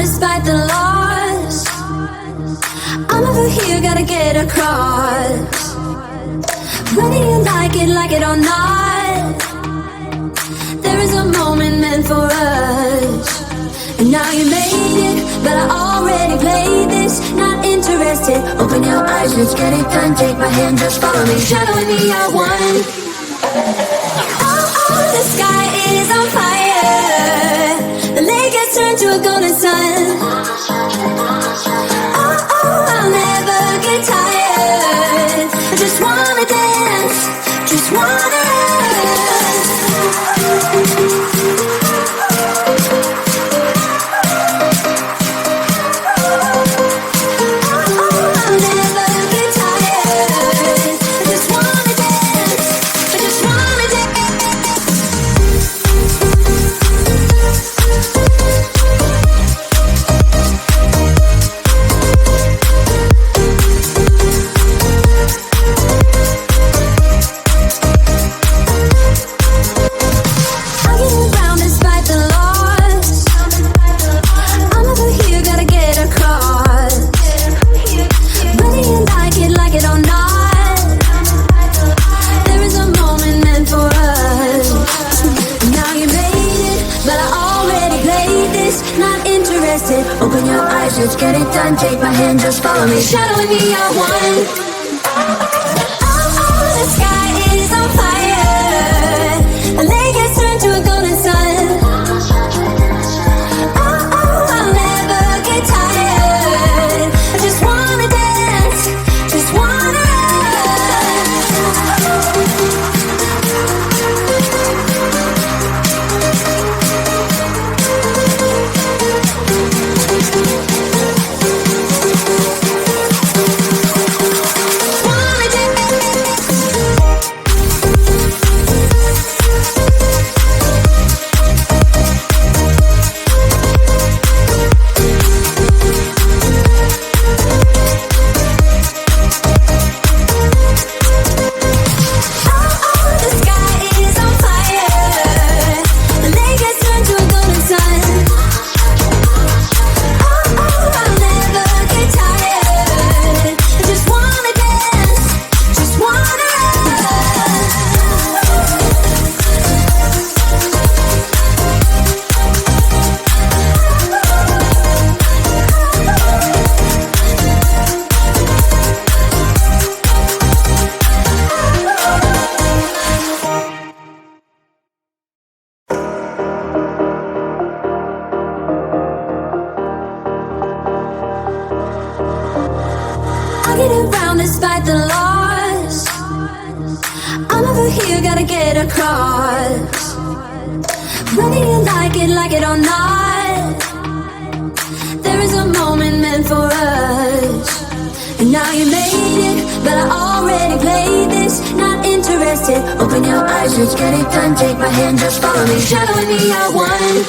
despite the loss. I'm over here, gotta get across. Whether you like it or not, there is a moment meant for us. And now you made it, but I already played this. Not interested, open your eyes, let's get it done. Take my hand, just follow me, shadowing me, I won. Oh, the sky is on fire. The lake has turned to a golden sun. Oh, I'll never get tired. I just wanna dance, just wanna dance. Open your eyes, let's get it done. Take my hand, just follow me, shadowing me, I won. Oh, the sky is on fire. The lake has turned to a golden sun. Oh, I'll never get tired. I just wanna dance, just wanna despite the loss. I'm over here, gotta get across. Whether you like it or not, there is a moment meant for us. And now you made it, but I already played this. Not interested, open your eyes, let's get it done. Take my hand, just follow me, shadowing me, I won.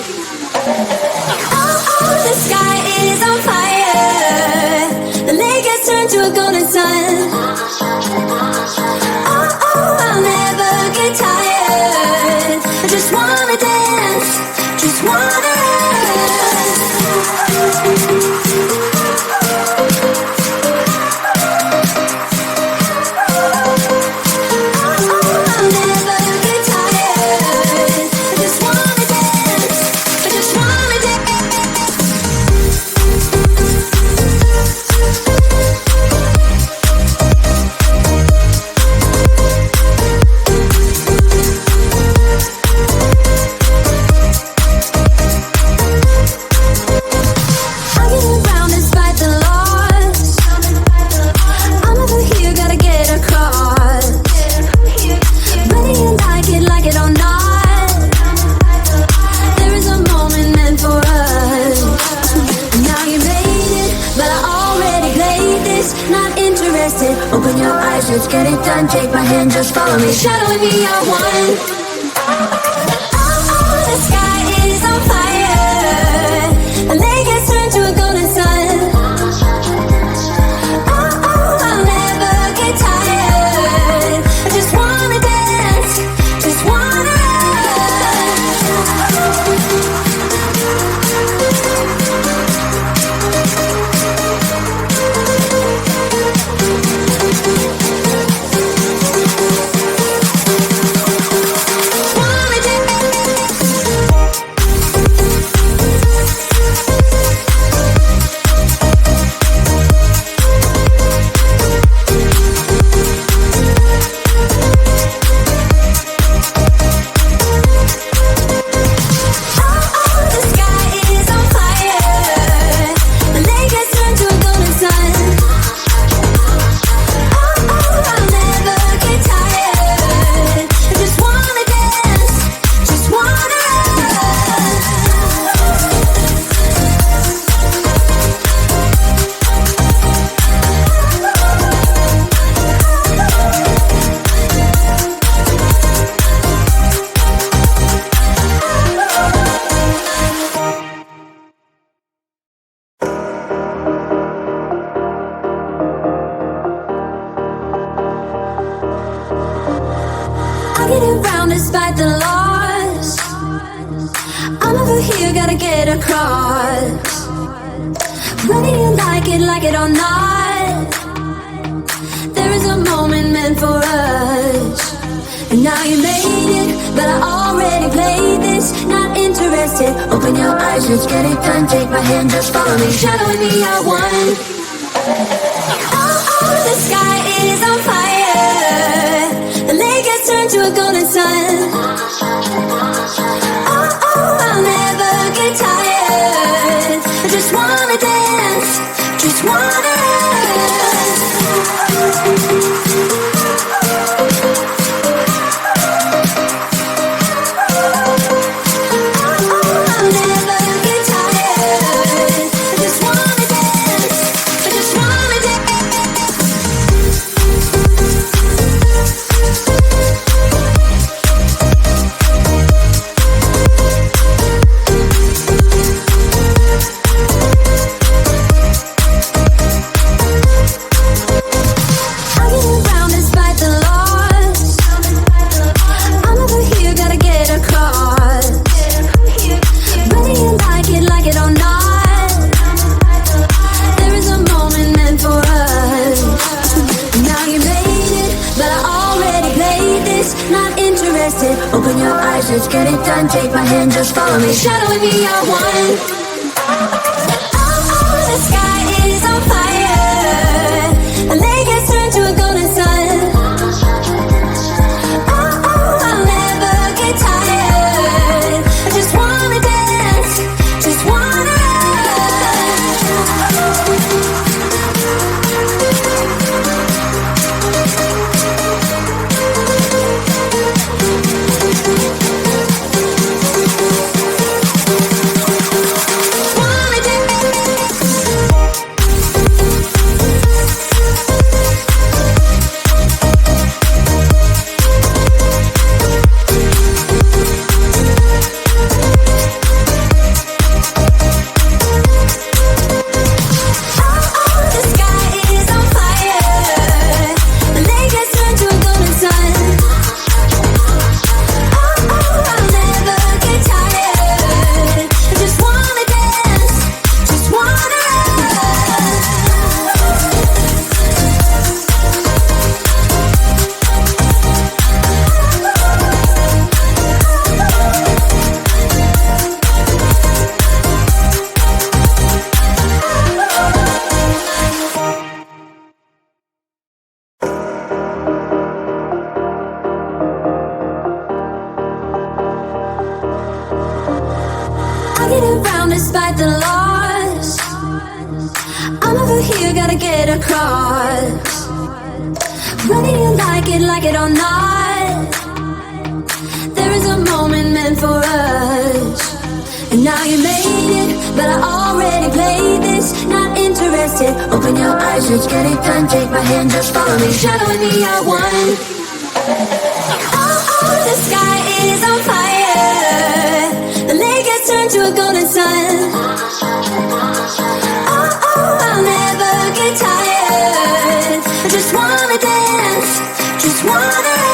Oh, the sky is on fire. The lake has turned to a golden sun. Oh, I'll never get tired. I just wanna dance, just wanna dance. I'll never get tired. I just wanna dance, I just wanna dance. Open your eyes, let's get it done. Take my hand, just follow me, shadowing me, I won. Oh, the sky is on fire. The lake has turned to a golden sun. Oh, I'll never get tired. I just wanna dance, just wanna dance. get around despite the loss. I'm over here, gotta get across. Whether you like it or not, there is a moment meant for us. And now you made it, but I already played this. Not interested, open your eyes, let's get it done. Take my hand, just follow me, shadowing me, I won. Oh, the sky is on fire. The lake has turned to a golden sun. Oh, I'll never get tired. I just wanna dance, just wanna dance. Open your eyes, let's get it done. Take my hand, just follow me, shadowing me, I won. Oh, the sky is on fire. The lake has turned to a golden sun. Oh, I'll never get tired. I just wanna dance, just wanna despite the loss. I'm over here, gotta get across. Whether you like it or not, there is a moment meant for us. And now you made it, but I already played this. Not interested, open your eyes, let's get it done. Take my hand, just follow me, shadowing me, I won. Oh, the sky is on fire. The lake has turned to a golden sun. Oh, I'll never get tired. I just wanna dance, just wanna dance.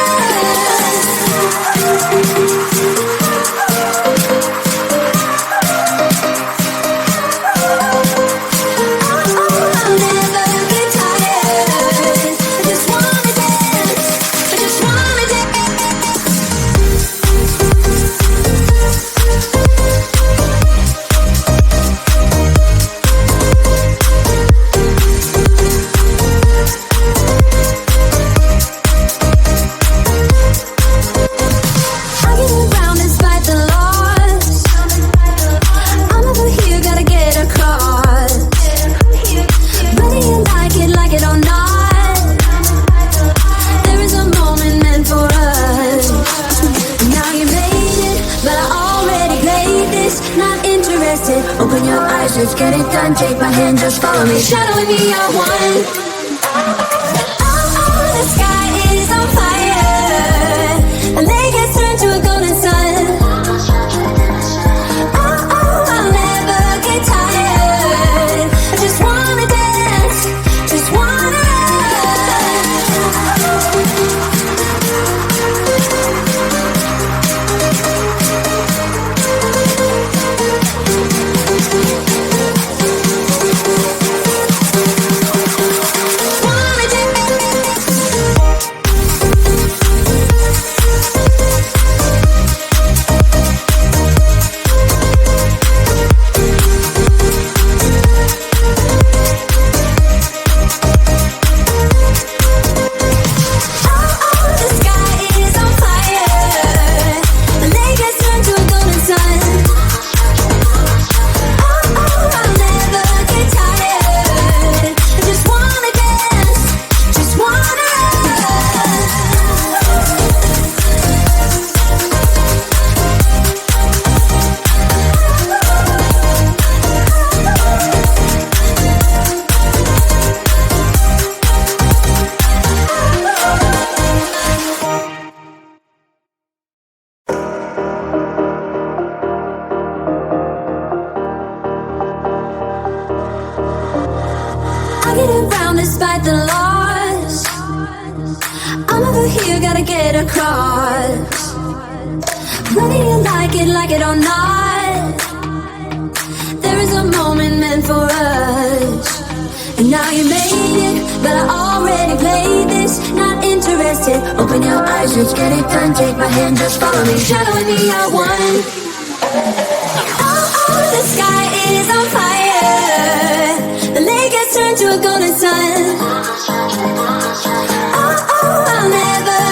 I'll never get tired. I just wanna dance, I just wanna dance. Open your eyes, let's get it done. Take my hand, just follow me, shadowing me, I won. Oh, the sky is on fire. The lake has turned to a golden sun. Oh, I'll never get tired. I just wanna dance, just wanna dance. over here, gotta get across. Whether you like it or not, there is a moment meant for us. And now you made it, but I already played this. Not interested, open your eyes, let's get it done. Take my hand, just follow me, shadowing me, I won. Oh, the sky is on fire. The lake has turned to a golden sun. Oh, I'll never